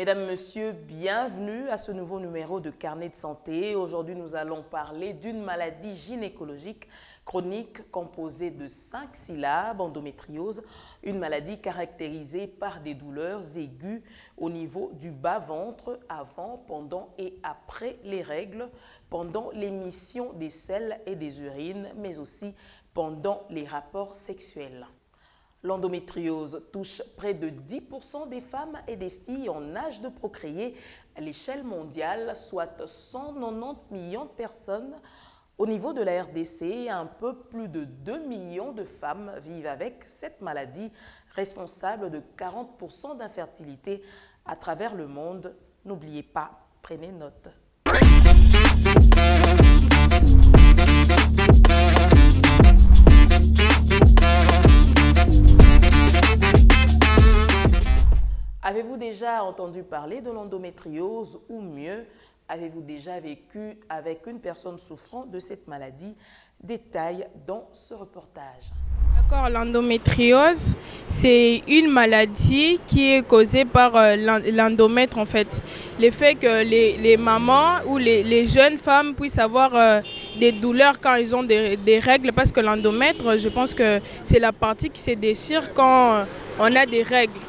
Mesdames, Messieurs, bienvenue à ce nouveau numéro de Carnet de santé. Aujourd'hui, nous allons parler d'une maladie gynécologique chronique composée de 5 syllabes, endométriose, une maladie caractérisée par des douleurs aiguës au niveau du bas-ventre avant, pendant et après les règles, pendant l'émission des selles et des urines, mais aussi pendant les rapports sexuels. L'endométriose touche près de 10% des femmes et des filles en âge de procréer à l'échelle mondiale, soit 190 millions de personnes. Au niveau de la RDC, un peu plus de 2 millions de femmes vivent avec cette maladie, responsable de 40% d'infertilité à travers le monde. N'oubliez pas, prenez note. Avez-vous déjà entendu parler de l'endométriose ou mieux, avez-vous déjà vécu avec une personne souffrant de cette maladie? Détails dans ce reportage. D'accord, l'endométriose, c'est une maladie qui est causée par l'endomètre en fait. Le fait que les mamans ou les jeunes femmes puissent avoir des douleurs quand ils ont des règles, parce que l'endomètre, je pense que c'est la partie qui se déchire quand on a des règles,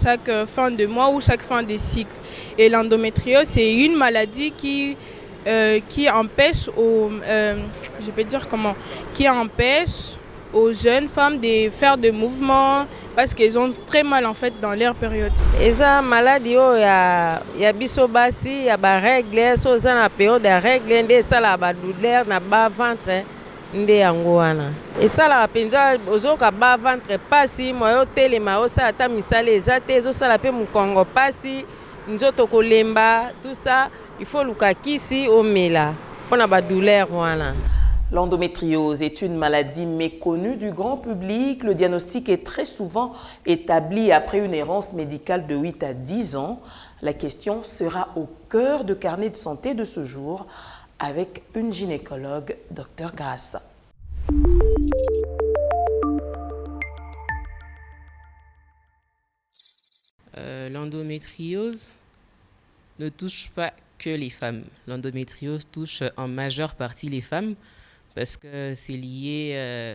chaque fin de mois ou chaque fin de cycle. Et l'endométriose, c'est une maladie qui empêche qui empêche aux jeunes femmes de faire des mouvements parce qu'elles ont très mal en fait dans leur période. Eza maladie ya biso basi ya ba règle so za na période ya règle nde sala ba douleur na ba ventre nde yango wana. Esala penza ozoka ba ventre pasi moyo telema osala ta misala eza te ezosala pe mukongo pasi nzoto kolemba tout ça il faut luka kisi omela pona ba douleur wana. L'endométriose est une maladie méconnue du grand public. Le diagnostic est très souvent établi après une errance médicale de 8 à 10 ans. La question sera au cœur de Carnet de santé de ce jour avec une gynécologue, Dr Grasse. L'endométriose ne touche pas que les femmes. L'endométriose touche en majeure partie les femmes parce que c'est lié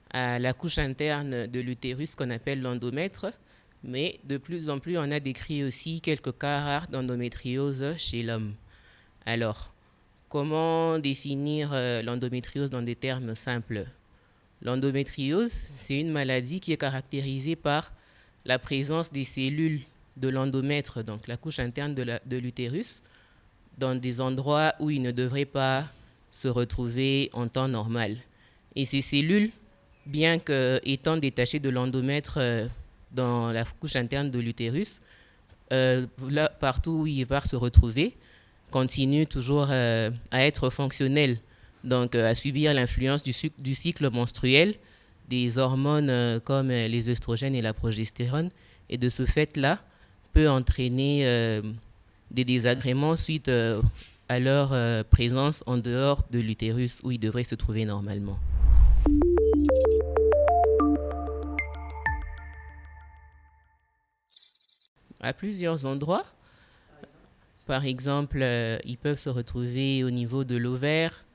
à la couche interne de l'utérus qu'on appelle l'endomètre. Mais de plus en plus, on a décrit aussi quelques cas rares d'endométriose chez l'homme. Alors, comment définir l'endométriose dans des termes simples? L'endométriose, c'est une maladie qui est caractérisée par la présence des cellules de l'endomètre, donc la couche interne de l'utérus, dans des endroits où ils ne devraient pas se retrouver en temps normal. Et ces cellules, bien qu'étant détachées de l'endomètre dans la couche interne de l'utérus, là, partout où ils vont se retrouver, continuent toujours à être fonctionnelles, donc à subir l'influence du cycle menstruel, des hormones comme les œstrogènes et la progestérone, et de ce fait-là, peut entraîner des désagréments suite à leur présence en dehors de l'utérus où ils devraient se trouver normalement. À plusieurs endroits, par exemple, ils peuvent se retrouver au niveau de l'ovaire,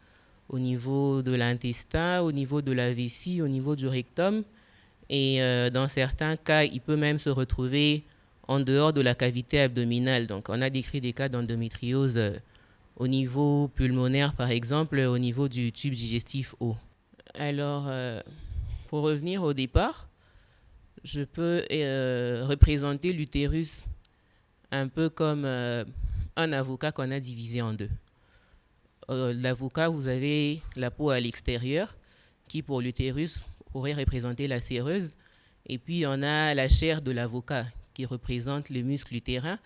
au niveau de l'intestin, au niveau de la vessie, au niveau du rectum, et dans certains cas, il peut même se retrouver en dehors de la cavité abdominale. Donc, on a décrit des cas d'endométriose au niveau pulmonaire, par exemple, au niveau du tube digestif haut. Alors, pour revenir au départ, je peux représenter l'utérus un peu comme un avocat qu'on a divisé en deux. L'avocat, vous avez la peau à l'extérieur, qui pour l'utérus pourrait représenter la séreuse, et puis on a la chair de l'avocat, qui représente le muscle utérin,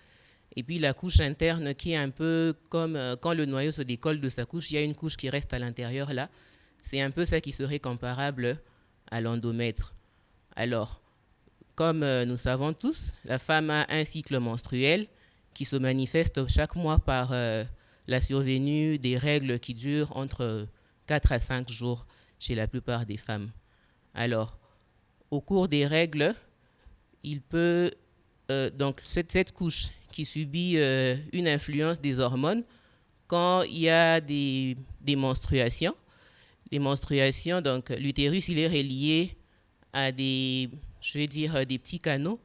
et puis la couche interne qui est un peu comme quand le noyau se décolle de sa couche, il y a une couche qui reste à l'intérieur là. C'est un peu ça qui serait comparable à l'endomètre. Alors, comme nous savons tous, la femme a un cycle menstruel qui se manifeste chaque mois par la survenue des règles qui durent entre 4 à 5 jours chez la plupart des femmes. Alors, au cours des règles, il peut donc cette couche qui subit une influence des hormones quand il y a des menstruations. Les menstruations, donc l'utérus, il est relié à des petits canaux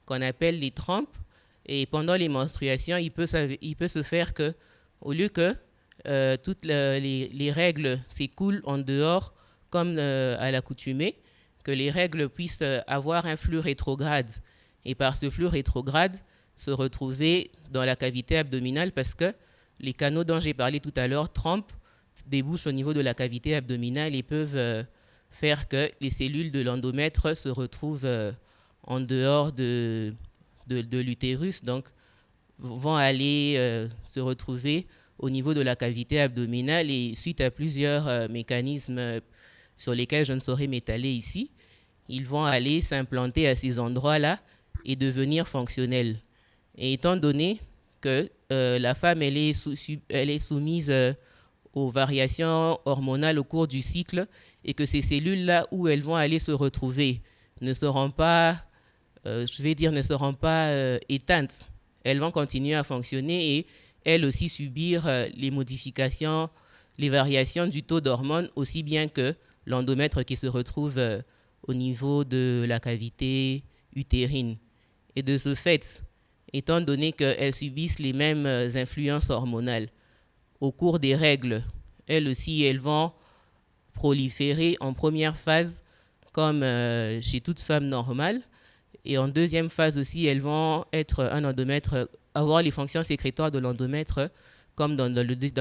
qu'on appelle les trompes. Et pendant les menstruations, il peut se faire que, au lieu que toutes les règles s'écoulent en dehors, comme à l'accoutumée, que les règles puissent avoir un flux rétrograde. Et par ce flux rétrograde, se retrouver dans la cavité abdominale parce que les canaux dont j'ai parlé tout à l'heure, trompes, débouchent au niveau de la cavité abdominale et peuvent faire que les cellules de l'endomètre se retrouvent en dehors de l'utérus, donc vont aller se retrouver au niveau de la cavité abdominale et suite à plusieurs mécanismes sur lesquels je ne saurais m'étaler ici, ils vont aller s'implanter à ces endroits-là et devenir fonctionnels. Et étant donné que la femme elle est soumise aux variations hormonales au cours du cycle et que ces cellules-là où elles vont aller se retrouver ne seront pas éteintes. Elles vont continuer à fonctionner et elles aussi subir les modifications, les variations du taux d'hormones aussi bien que l'endomètre qui se retrouve au niveau de la cavité utérine. Et de ce fait, étant donné qu'elles subissent les mêmes influences hormonales, au cours des règles, elles aussi, elles vont proliférer en première phase comme chez toute femme normale. Et en deuxième phase aussi, elles vont être un endomètre, avoir les fonctions sécrétoires de l'endomètre comme dans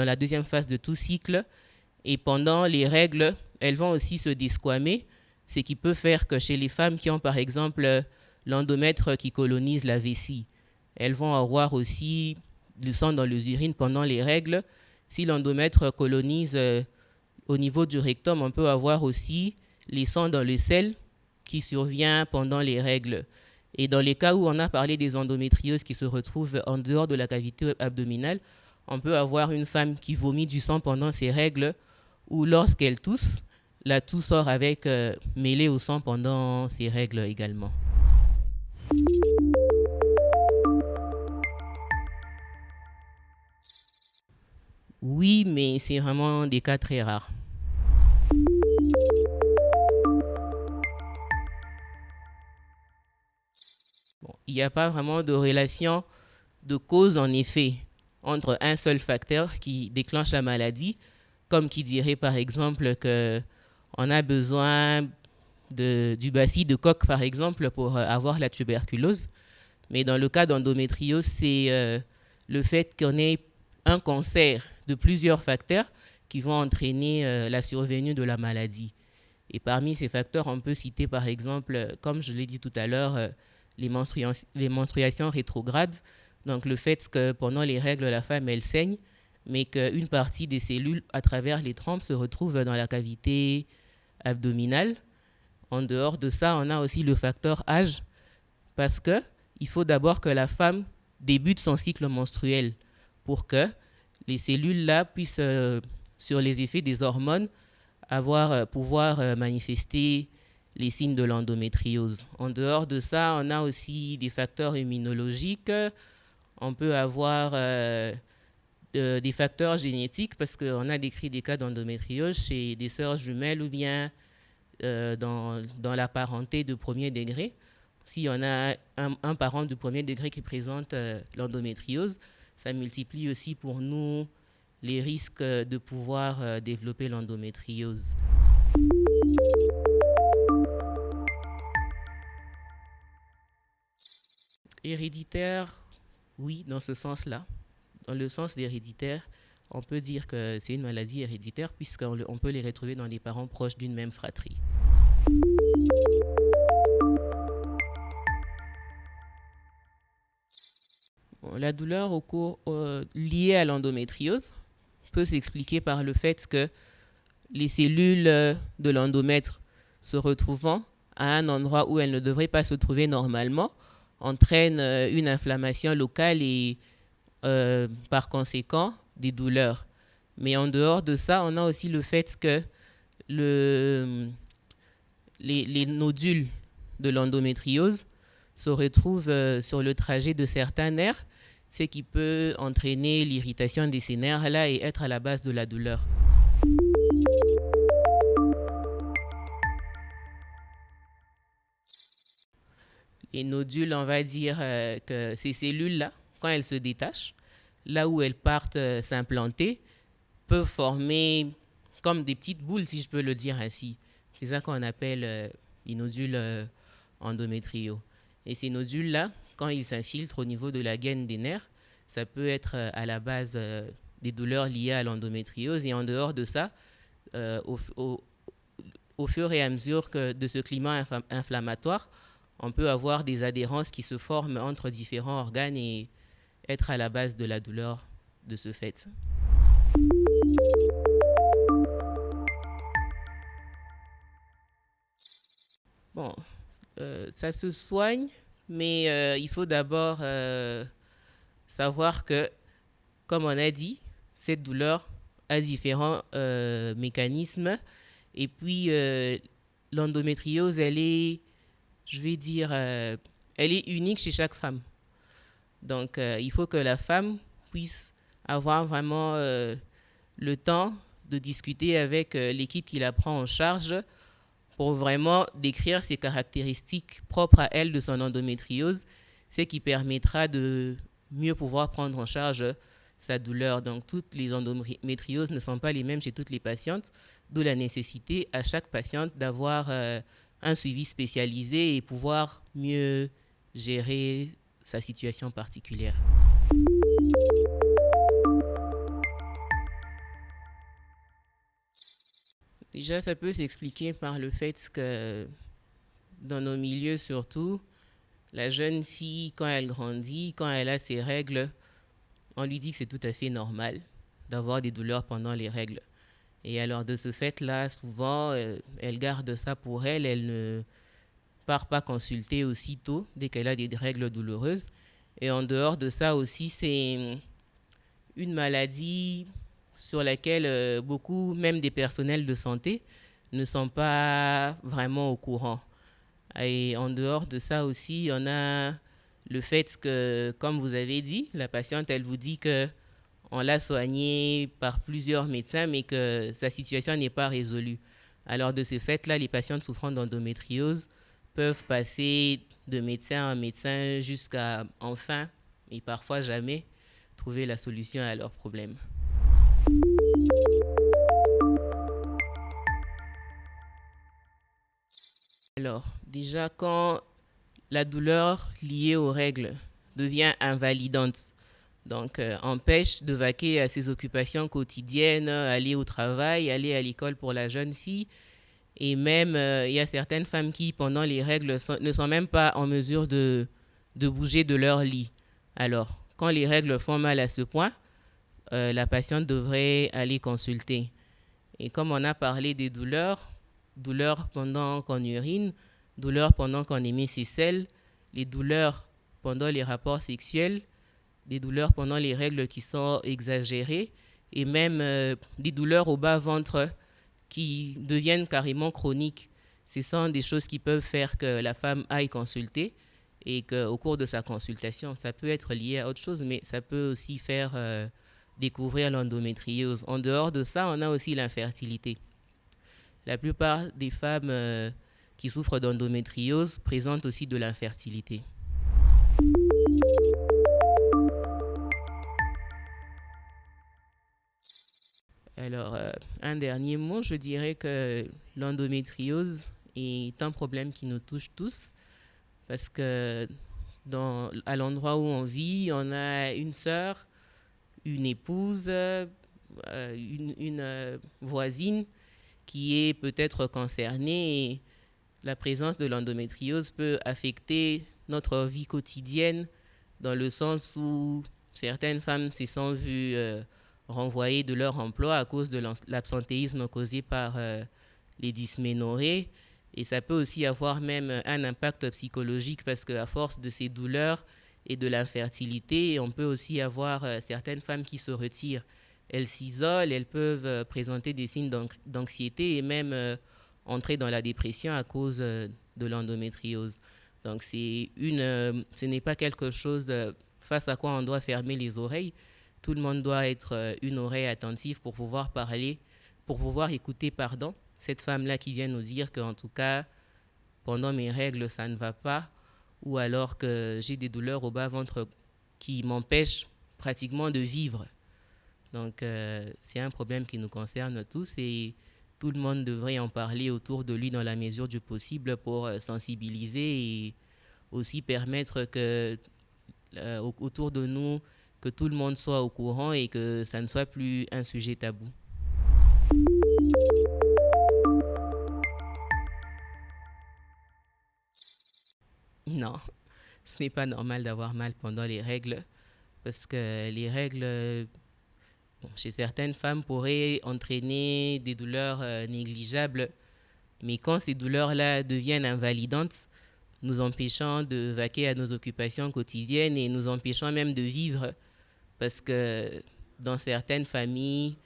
la deuxième phase de tout cycle. Et pendant les règles, elles vont aussi se desquamer, ce qui peut faire que chez les femmes qui ont par exemple l'endomètre qui colonise la vessie, elles vont avoir aussi du sang dans les urines pendant les règles. Si l'endomètre colonise au niveau du rectum, on peut avoir aussi les sangs dans le sel qui survient pendant les règles. Et dans les cas où on a parlé des endométrioses qui se retrouvent en dehors de la cavité abdominale, on peut avoir une femme qui vomit du sang pendant ses règles ou lorsqu'elle tousse, la toux sort avec mêlée au sang pendant ses règles également. Oui, mais c'est vraiment des cas très rares. Il n'y a pas vraiment de relation de cause en effet entre un seul facteur qui déclenche la maladie, comme qui dirait par exemple qu'on a besoin du bacille de Koch par exemple pour avoir la tuberculose. Mais dans le cas d'endométriose, c'est le fait qu'on ait un concert de plusieurs facteurs qui vont entraîner la survenue de la maladie. Et parmi ces facteurs, on peut citer par exemple, comme je l'ai dit tout à l'heure, les menstruations rétrogrades. Donc le fait que pendant les règles, la femme, elle saigne, mais qu'une partie des cellules à travers les trompes se retrouve dans la cavité abdominale. En dehors de ça, on a aussi le facteur âge, parce qu'il faut d'abord que la femme débute son cycle menstruel pour que les cellules-là puissent, sur les effets des hormones, pouvoir manifester les signes de l'endométriose. En dehors de ça, on a aussi des facteurs immunologiques. On peut avoir des facteurs génétiques parce qu'on a décrit des cas d'endométriose chez des sœurs jumelles ou bien dans la parenté de premier degré. Si on a un parent de premier degré qui présente l'endométriose, ça multiplie aussi pour nous les risques de pouvoir développer l'endométriose. Héréditaire, oui, dans ce sens-là. Dans le sens d'héréditaire, on peut dire que c'est une maladie héréditaire puisqu'on peut les retrouver dans des parents proches d'une même fratrie. Bon, la douleur liée à l'endométriose peut s'expliquer par le fait que les cellules de l'endomètre se retrouvant à un endroit où elles ne devraient pas se trouver normalement entraînent une inflammation locale et par conséquent des douleurs. Mais en dehors de ça, on a aussi le fait que les nodules de l'endométriose se retrouvent sur le trajet de certains nerfs, ce qui peut entraîner l'irritation de ces nerfs-là et être à la base de la douleur. Les nodules, on va dire que ces cellules-là, quand elles se détachent, là où elles partent s'implanter, peuvent former comme des petites boules, si je peux le dire ainsi. C'est ça qu'on appelle les nodules endométriaux. Et ces nodules-là, quand ils s'infiltrent au niveau de la gaine des nerfs, ça peut être à la base des douleurs liées à l'endométriose. Et en dehors de ça, au fur et à mesure de ce climat inflammatoire, on peut avoir des adhérences qui se forment entre différents organes et être à la base de la douleur de ce fait. Bon, ça se soigne, mais il faut d'abord savoir que, comme on a dit, cette douleur a différents mécanismes. Et puis, l'endométriose, elle est, je vais dire, elle est unique chez chaque femme. Donc, il faut que la femme puisse avoir vraiment le temps de discuter avec l'équipe qui la prend en charge pour vraiment décrire ses caractéristiques propres à elle de son endométriose, ce qui permettra de mieux pouvoir prendre en charge sa douleur. Donc, toutes les endométrioses ne sont pas les mêmes chez toutes les patientes, d'où la nécessité à chaque patiente d'avoir un suivi spécialisé et pouvoir mieux gérer sa situation particulière. Déjà, ça peut s'expliquer par le fait que dans nos milieux surtout, la jeune fille, quand elle grandit, quand elle a ses règles, on lui dit que c'est tout à fait normal d'avoir des douleurs pendant les règles. Et alors de ce fait-là, souvent, elle garde ça pour elle, elle ne part pas consulter aussitôt dès qu'elle a des règles douloureuses. Et en dehors de ça aussi, c'est une maladie sur laquelle beaucoup, même des personnels de santé, ne sont pas vraiment au courant. Et en dehors de ça aussi, on a le fait que, comme vous avez dit, la patiente, elle vous dit qu'on l'a soignée par plusieurs médecins, mais que sa situation n'est pas résolue. Alors de ce fait-là, les patientes souffrant d'endométriose peuvent passer de médecin en médecin jusqu'à enfin, et parfois jamais, trouver la solution à leurs problèmes. Alors, déjà, quand la douleur liée aux règles devient invalidante, donc empêche de vaquer à ses occupations quotidiennes, aller au travail, aller à l'école pour la jeune fille, et même il y a certaines femmes qui, pendant les règles, ne sont même pas en mesure de bouger de leur lit. Alors, quand les règles font mal à ce point, la patiente devrait aller consulter. Et comme on a parlé des douleurs pendant qu'on urine, douleurs pendant qu'on émet ses selles, les douleurs pendant les rapports sexuels, des douleurs pendant les règles qui sont exagérées et même des douleurs au bas-ventre qui deviennent carrément chroniques. Ce sont des choses qui peuvent faire que la femme aille consulter et qu'au cours de sa consultation, ça peut être lié à autre chose, mais ça peut aussi faire découvrir l'endométriose. En dehors de ça, on a aussi l'infertilité. La plupart des femmes qui souffrent d'endométriose présentent aussi de l'infertilité. Alors, un dernier mot, je dirais que l'endométriose est un problème qui nous touche tous parce que à l'endroit où on vit, on a une sœur, une épouse, une voisine qui est peut-être concernée et la présence de l'endométriose peut affecter notre vie quotidienne dans le sens où certaines femmes se sont vues renvoyées de leur emploi à cause de l'absentéisme causé par les dysménorrhées. Et ça peut aussi avoir même un impact psychologique parce qu'à force de ces douleurs et de l'infertilité, on peut aussi avoir certaines femmes qui se retirent. Elles s'isolent, elles peuvent présenter des signes d'anxiété et même entrer dans la dépression à cause de l'endométriose. Donc ce n'est pas quelque chose de face à quoi on doit fermer les oreilles. Tout le monde doit être une oreille attentive pour pouvoir parler, pour pouvoir écouter, cette femme-là qui vient nous dire qu'en tout cas, pendant mes règles, ça ne va pas, ou alors que j'ai des douleurs au bas-ventre qui m'empêchent pratiquement de vivre. Donc, c'est un problème qui nous concerne tous et tout le monde devrait en parler autour de lui dans la mesure du possible pour sensibiliser et aussi permettre que, autour de nous, que tout le monde soit au courant et que ça ne soit plus un sujet tabou. Non, ce n'est pas normal d'avoir mal pendant les règles parce que les règles, chez certaines femmes, pourraient entraîner des douleurs négligeables, mais quand ces douleurs-là deviennent invalidantes, nous empêchant de vaquer à nos occupations quotidiennes et nous empêchant même de vivre parce que dans certaines familles,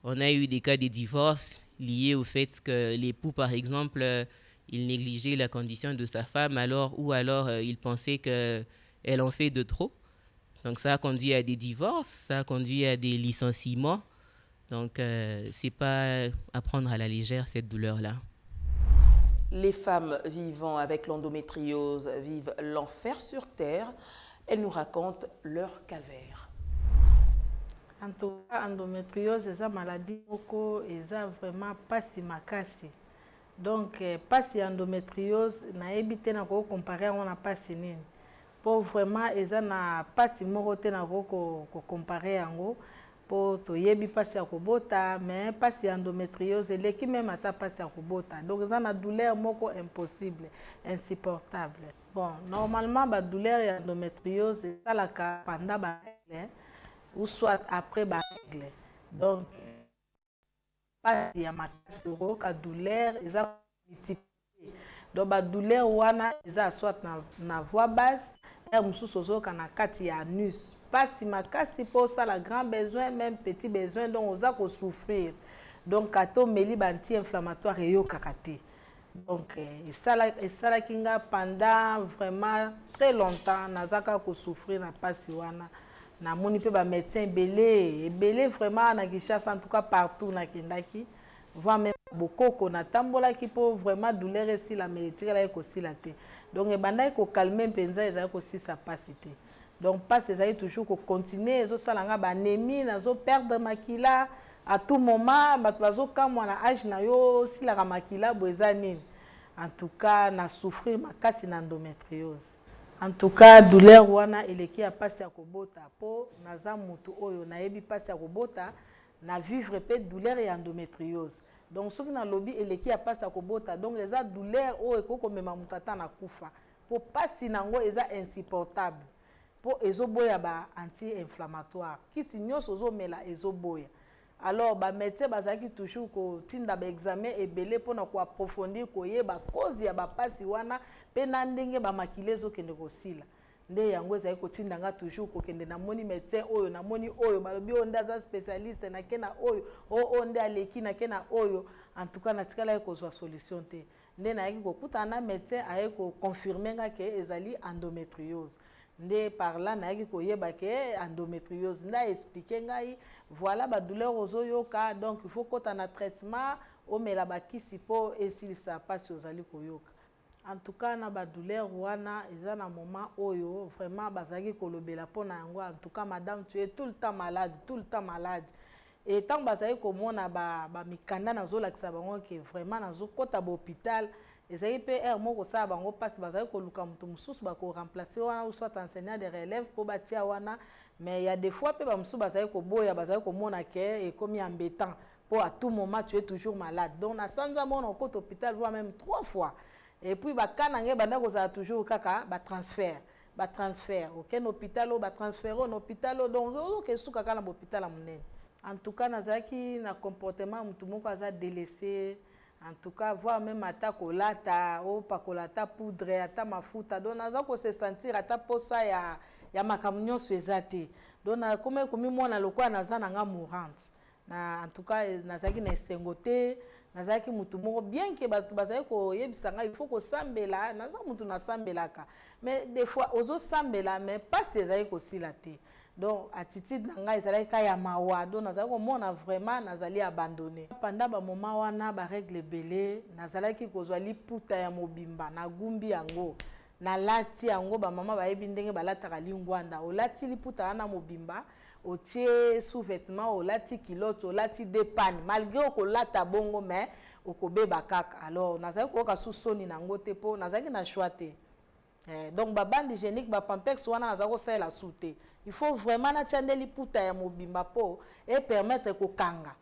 on a eu des cas de divorce liés au fait que l'époux, par exemple, il négligeait la condition de sa femme ou alors il pensait qu'elle en fait de trop. Donc ça a conduit à des divorces, ça a conduit à des licenciements. Donc c'est pas à prendre à la légère cette douleur-là. Les femmes vivant avec l'endométriose vivent l'enfer sur terre. Elles nous racontent leur calvaire. En tout cas, l'endométriose est une maladie qui est vraiment pas si makasi. Donc, pas si endométriose, na évité na ko comparer on a pas si nini. Pour vraiment, ils na pas si morote na ko comparer ango. Pour to yebi pas si akobota, mais pas si endométriose, l'équipe même ata pas si akobota. Donc, ils na douleur moko impossible, insupportable. Bon, normalement, la douleur et endométriose, c'est ça la cas pendant la règle, ou soit après la règle. Donc, pas si ya makasi la douleur, ils ont multiplié. Donc, la douleur, ils ont soit na voix basse, et na kati ya anus. Pas si makasi pour ça, la grand besoin, même petit besoin, donc on a souffrir. Donc, kato meli banti inflammatoire et yo kakate. Donc, ça kinga pendant vraiment très longtemps, nazaka ko souffrir na pasi wana. Na moni pe ba médecin belé vraiment na Kinshasa en tout cas partout na kindaki. Voire même beaucoup na tambola qui pour vraiment douleur ici la médecine là ko silate. Donc e banda ko calmer penza ezali ko si sa pasité. Donc pas ezali toujours ko continuer zo salanga ba anémie na zo perdre makila à tout moment bazo kamwa na âge na yo si la makila boza nini. En tout cas na souffrir makasi na endométriose. En tout cas douleur wana eleki a passer à kobota po naza mutu oyo na yebi passer à kobota na vivre pe douleur et endométriose. Donc ce qui na lobby eleki a passer à kobota donc les douleur o ekoko mema mutata na kufa po passer nango eza insupportable po ezoboya ba anti-inflammatoire kisi nyonso ozomela ezoboya. Alors ba médecin bazaki toujours ko tinda ba examen ebele pona ko approfondir ko yeba cause ya ba pasi wana pe na ndenge ba makilezo kende ko sila nde yango ezali ko tinda nga toujours ko kende na moni médecin oyo na moni oyo balobi onda za spécialiste na kena oyo o nde aleki na kena oyo en tout cas na tikala ko zo solution te nde na yaki ko kutana médecin aye ko confirmer nga ke ezali endométriose. Nde par là na yaki koyeba ke endométriose nda expliquer ngai voilà ba douleur ozoyoka donc il faut kota na traitement o mela ba kisi po esilisa pasi ozali koyoka. En tout cas na ba douleur wana eza na moment oyo vraiment bazaki kolobela pona yango en tout cas madame tu es tout le temps malade et tant bazaki komona ba mikanda na zo lakisa bango ke vraiment na zo kota ba hôpital. Ezali pe moko sa bango passe bazali ko luka mutu mususu ba ko remplacer wana ou soit enseignant de relève pour batia wana mais il y a des fois pe ba mususu bazali ko boya bazali ko mona ke et comme embêtant pour à tout moment tu es toujours malade donc na sanza mona au côté hôpital voire même 3 fois et puis ba kanange banda ko za toujours kaka ba transfert aucun hôpital ba transfert au hôpital donc ke suka kana hôpital munene. En tout cas nazaki na comportement mutu moko aza délaissé. En tout cas, voir même ata kolata, pas kolata poudre, ata mafuta. Donc, naza ko se sentir ata posa ya makamunyo swezate. Donc, comme moi na lokwa naza nanga mourante. En tout cas, nazaki na sengote, nazalaki mutu moko bien que bato bazali koyebisa ngai il faut kosambela naza mutu nasambelaka mais des fois ozosambela mais pasi ezali kosila te donc attitude na ngai ezalaki ka ya mawa donc nazali komona vraiment nazali abandonné pendant bamoma wana barègle ebele nazalaki kozwa liputa ya mobimba nagumbi yango nalati yango bamama bayebi ndenge balataka lingwanda olati liputa wana mobimba otie sous-vêtement olati kilote olati dépane malgré okolata bongo mais okobeba kaka alors nazalaki koyoka susoni nango te mpo nazalaki na choix te donc babande hygiénique bapampex wana nazalaki kosalela su te il faut vraiment natia nde liputa ya mobimba mpo epermettre kokanga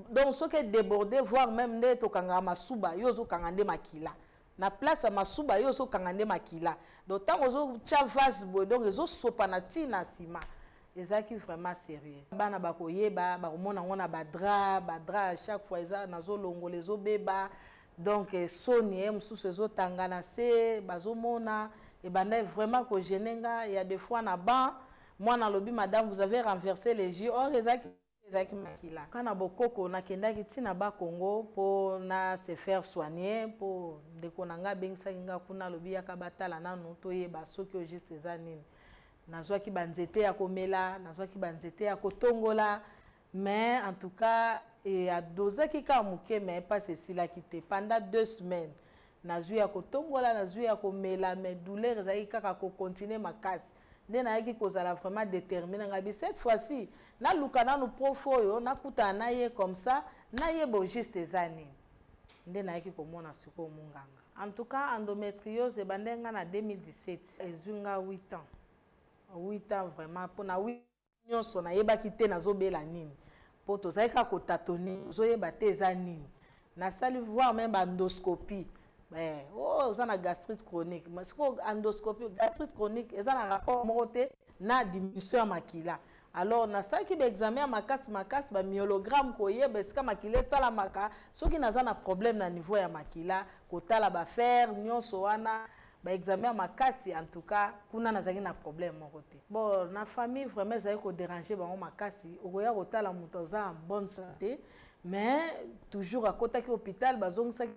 donc soki débordé voire même nde tokangaka masuba yo ozokanga nde makila na place ya masuba yo ozokanga nde makila donc ntango ozotia vase boye donc ezosopa na ntina nsima ezalaki vraiment sérieux bana bakoyeba bakomona ngo na badra chaque fois eza nazolongola ezobeba donc soni mosusu ezotanga na se bazomona ebanda vraiment kogene nga ya des fois na ban mwana alobi madame vous avez renversé les jus or ezalaki makila kana bokoko nakendaki ntina bakongo mpo na se faire soigner mpo ndeko na nga abengisaki nga kuna alobi yaka batala nanu toyeba soki o juste eza nini nazwaki banzete ya komela nazwaki banzete ya kotongola mais en tout cas adozaki ka moke mais pas esilaki te pendant 2 semaines nazwi ya kotongola nazwi ya komela mais douleur ezalaki kaka kokontinue makasi nde nayaki kozala vraiment déterminé ngabi cette fois-ci naluka nanu prof oyo nakutana na ye comme ça nayeba juste eza nini nde nayaki komona sikoyo munganga en tout cas endométriose ebande nga na 2017 ezwi nga 8 ans 8 ans vraiment mpo na 8 nyonso nayebaki te nazobela nini mpo tozali kaka kotatoni ozoyeba te eza nini nasali voir même bandoscopie oza na gastrite chronique siko endoscopie gastrite chronique eza na rapport moko te na diminution ya makila alors nasalaki baexamen ya makasi bamyologramme koyeba esika makila esalamaka soki naza na problème na niveau ya makila kotala bafer nyonso wana baexamen ya makasi en tout cas kuna nazalaki na problème moko te bon na famille vraiment ezalaki kodéranger bango makasi okoya kotala moto aza en bonne santé mais toujours akotaki hôpital bazongisaki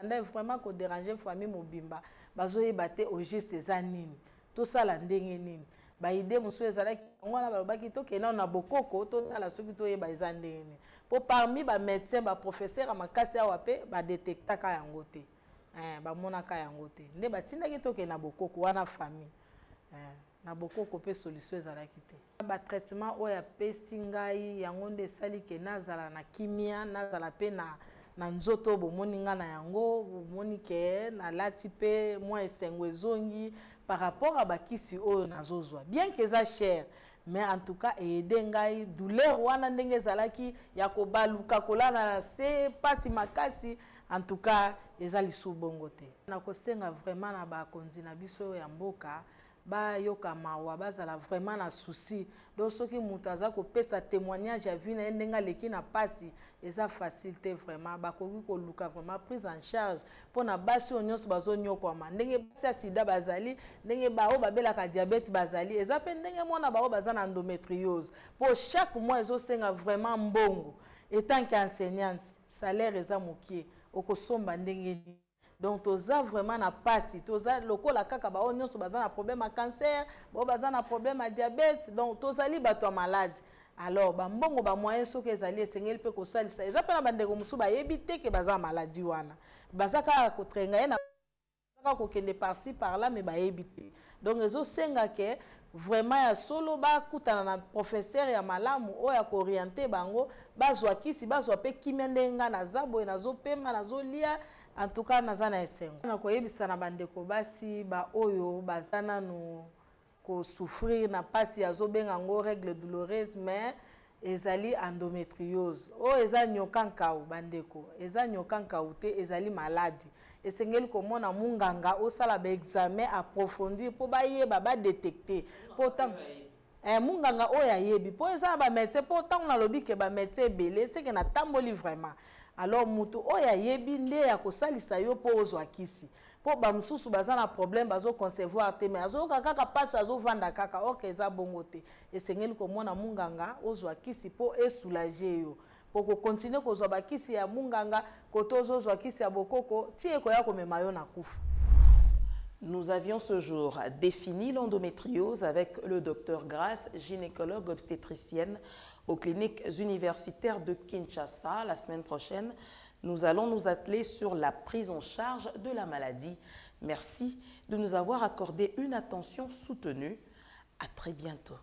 banda vraiment kodéranger famille mobimba bazoyeba te au juste eza nini tosala ndenge nini baide mosusu ezalaki yango wana balobaki tokenda na bokoko totala soki toyeba eza ndenge nini mpo parmi bamédecin baprofesseur ya makasi awa mpe badetektaka yango te bamonaka yango te nde batindaki tokenda na bokoko wana famille na bokoko mpe solution ezalaki te batraitement oyo apesi ngai yango nde esali ke nazala na kimia nazala mpe na nzoto bomoni nga na yango bomoni ke nalati mpe mwa esengo ezongi par rapport a bakisi oyo nazozwa bien que eza cher mais en tout cas eyede ngai douleur wana ndenge ezalaki ya kobaluka kolala na se pasi makasi en tout cas eza lisu bongo te nakosenga vraiment na bakonzi na biso ya mboka bayoka mawa bazala vraiment na souci donc soki moto aza kopesa témoignage ya vie na ye ndenge aleki na pasi eza facile te vraiment bakoki koluka vraiment prise en charge mpona basi oyo nyonso bazonyokwama ndenge basi ya sida bazali ndenge baoyo babelaka diabete bazali eza mpe ndenge mwana baoyo baza na endométriose mpo chaque mois ezosenga vraiment mbongo etant qu'enseignante salaire eza mokie okosomba ndenge donc toza vraiment na pasi toza lokola kaka bao nyonso baza na problème à cancer bao baza na problème à diabète donc tozali bato ya malade alors bambongo bamoyen soki ezali esengeli mpe kosalisa eza mpe na bandeko mosusu bayebi te ke baza maladi wana baza kaka kotrenga ye na kaka kokende par-ci par-là mais bayebi te donc ezosenga ke vraiment ya solo bakutana na professeur ya malamu oyo ya kooriente bango bazwa kisi bazwa mpe kimia ndenge nga naza boye nazopema nazolia en tout cas naza na esengo nakoyebisa na bandeko basi baoyo baza nanu kosouffrir na pasi azobenga yango règle douloureuse mais ezali endométriose oyo eza nyoka nkau bandeko eza nyoka nkau te ezali maladi esengeli komona munganga osala baexamen approfondir mpo bayeba badetecte mpo munganga oyo ayebi mpo eza na bamédecin mpo ntango nalobi ke bamédecin ebele seke natamboli vraiment alors mutu oyo ayebi nde ya kosalisa yo mpo ozwa kisi mpo bamosusu baza na problème bazoconcevoir te me azoyoka kaka mpasi azovanda kaka oke eza bongo te esengeli komona munganga ozwa kisi mpo esoulage yo pour continuer kozwa bakisi ya munganga kotozozwa kisi ya bokoko ti ekoya komema yo na kufa. Nous avions ce jour défini l'endométriose avec le docteur Grace, gynécologue obstétricienne aux cliniques universitaires de Kinshasa. La semaine prochaine, nous allons nous atteler sur la prise en charge de la maladie. Merci de nous avoir accordé une attention soutenue. À très bientôt.